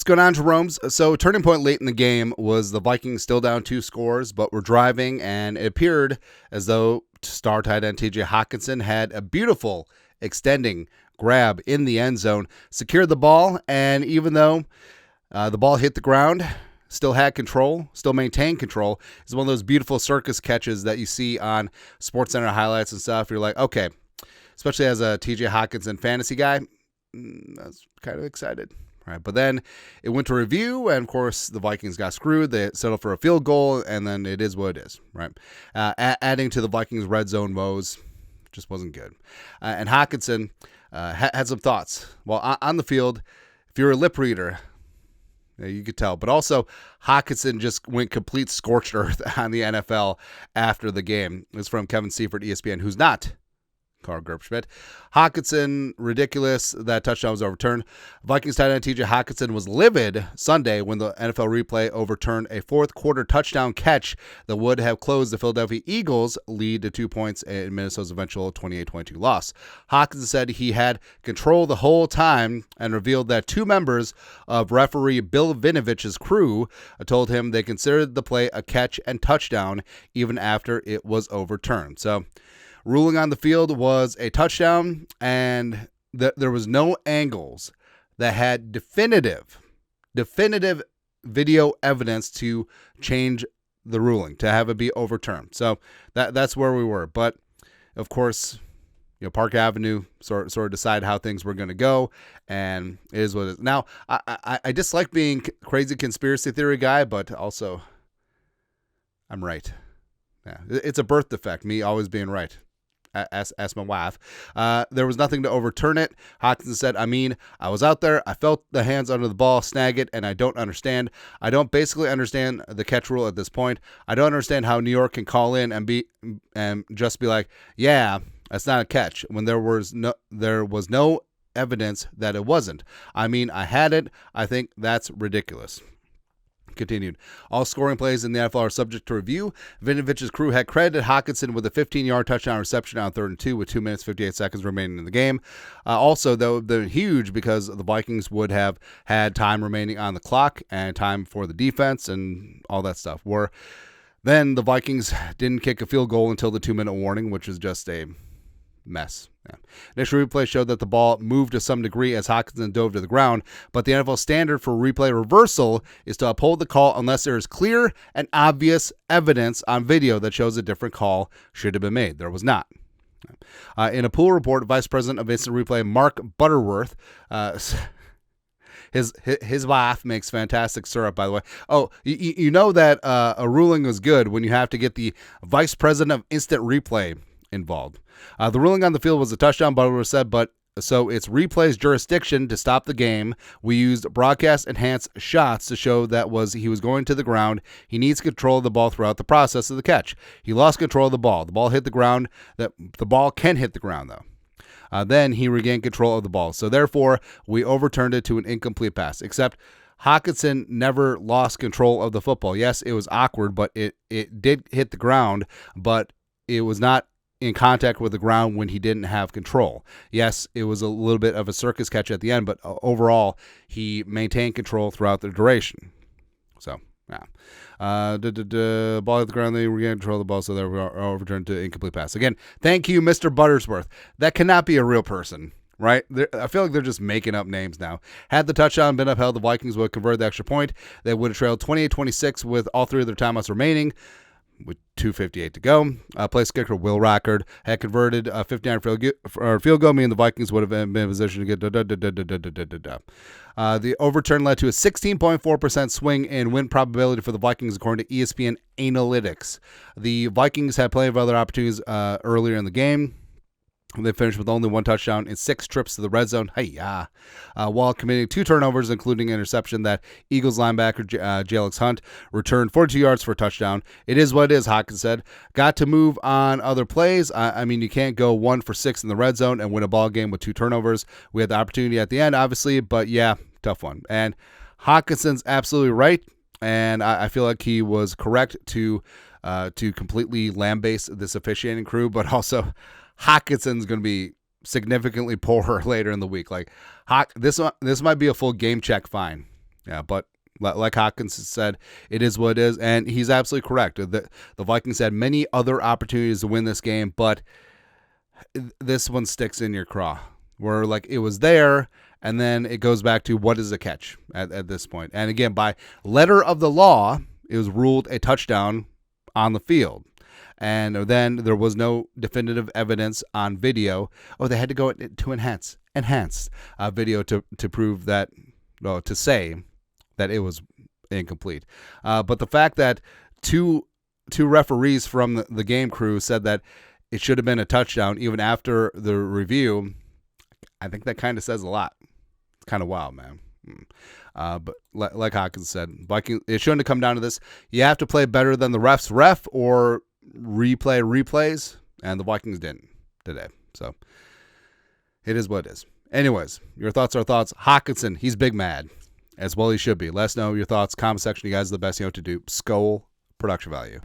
going on, Jerome's? So turning point late in the game was the Vikings still down 2 scores, but were driving, and it appeared as though star tight end TJ Hockenson had a beautiful extending grab in the end zone, secured the ball, and even though the ball hit the ground, still had control, still maintained control. It's one of those beautiful circus catches that you see on SportsCenter highlights and stuff. You're like, okay, especially as a TJ Hockenson fantasy guy, I was kind of excited. Right, but then it went to review, and of course the Vikings got screwed. They settled for a field goal, and then it is what it is. Right, adding to the Vikings' red zone woes, just wasn't good. And Hawkinson had some thoughts. Well, on the field, if you're a lip reader, you could tell. But also, Hawkinson just went complete scorched earth on the NFL after the game. It was from Kevin Seifert, ESPN, who's not Carl Gerbschmidt. Hockenson, ridiculous. That touchdown was overturned. Vikings tight end TJ Hockenson was livid Sunday when the NFL replay overturned a fourth quarter touchdown catch that would have closed the Philadelphia Eagles' lead to 2 points in Minnesota's eventual 28-22 loss. Hockenson said he had control the whole time and revealed that 2 members of referee Bill Vinovich's crew told him they considered the play a catch and touchdown even after it was overturned. So, ruling on the field was a touchdown, and there was no angles that had definitive video evidence to change the ruling, to have it be overturned. So that's where we were. But, of course, Park Avenue sort of decided how things were going to go, and it is what it is. Now, I dislike being crazy conspiracy theory guy, but also I'm right. Yeah, it's a birth defect, me always being right. Ask my wife. There was nothing to overturn it. Hawkinson said, I was out there. I felt the hands under the ball, snag it, and I don't understand. I don't basically understand the catch rule at this point. I don't understand how New York can call in and just be like, yeah, that's not a catch, when there was no evidence that it wasn't. I had it. I think that's ridiculous. Continued. All scoring plays in the NFL are subject to review. Vinovich's crew had credited Hockenson with a 15-yard touchdown reception on 3rd and 2 with 2 minutes 58 seconds remaining in the game. Also, though, they're huge because the Vikings would have had time remaining on the clock and time for the defense and all that stuff. Then the Vikings didn't kick a field goal until the 2-minute warning, which is just a mess. Yeah. Initial replay showed that the ball moved to some degree as Hockenson dove to the ground, but the NFL standard for replay reversal is to uphold the call unless there is clear and obvious evidence on video that shows a different call should have been made. There was not. In a pool report, Vice President of Instant Replay Mark Butterworth, his wife makes fantastic syrup, by the way. Oh, you know that a ruling is good when you have to get the Vice President of Instant Replay involved. The ruling on the field was a touchdown, Butterworth said, but so it's replay's jurisdiction to stop the game. We used broadcast enhanced shots to show that he was going to the ground. He needs control of the ball throughout the process of the catch. He lost control of the ball. The ball hit the ground. The ball can hit the ground, though. Then he regained control of the ball. So therefore, we overturned it to an incomplete pass, except Hockenson never lost control of the football. Yes, it was awkward, but it did hit the ground, but it was not in contact with the ground when he didn't have control. Yes, it was a little bit of a circus catch at the end, but overall, he maintained control throughout the duration. So, yeah. Ball at the ground, they regained control of the ball, so they were overturned to incomplete pass. Again, thank you, Mr. Buttersworth. That cannot be a real person, right? I feel like they're just making up names now. Had the touchdown been upheld, the Vikings would have converted the extra point. They would have trailed 28-26 with all 3 of their timeouts remaining, with 2:58 to go. Place kicker Will Rockard had converted a 59 field goal, meaning the Vikings would have been in position to get the overturn led to a 16.4% swing in win probability for the Vikings, according to ESPN Analytics. The Vikings had plenty of other opportunities earlier in the game. They finished with only 1 touchdown in 6 trips to the red zone. While committing 2 turnovers, including an interception that Eagles linebacker Jalix Hunt returned 42 yards for a touchdown. It is what it is, Hawkins said. Got to move on other plays. You can't go 1 for 6 in the red zone and win a ball game with 2 turnovers. We had the opportunity at the end, obviously, but yeah, tough one. And Hawkinson's absolutely right, and I feel like he was correct to completely lambaste this officiating crew, but also Hawkinson's going to be significantly poorer later in the week. Like this might be a full game check fine Yeah, but like Hawkinson said, it is what it is, and he's absolutely correct. The Vikings had many other opportunities to win this game, but this one sticks in your craw, where like it was there, and then it goes back to what is a catch at this point. And again, by letter of the law, it was ruled a touchdown on the field. And then there was no definitive evidence on video. Oh, they had to go to enhanced video to prove that, well, to say that it was incomplete. But the fact that two referees from the game crew said that it should have been a touchdown even after the review, I think that kind of says a lot. It's kind of wild, man. But like Hawkins said, Vikings, it shouldn't have come down to this. You have to play better than the refs ref or replays, and the Vikings didn't today. So it is what it is. Anyways, your thoughts are thoughts. Hockenson, he's big mad. As well he should be. Let us know your thoughts. Comment section. You guys are the best. You know what to do. Skol production value.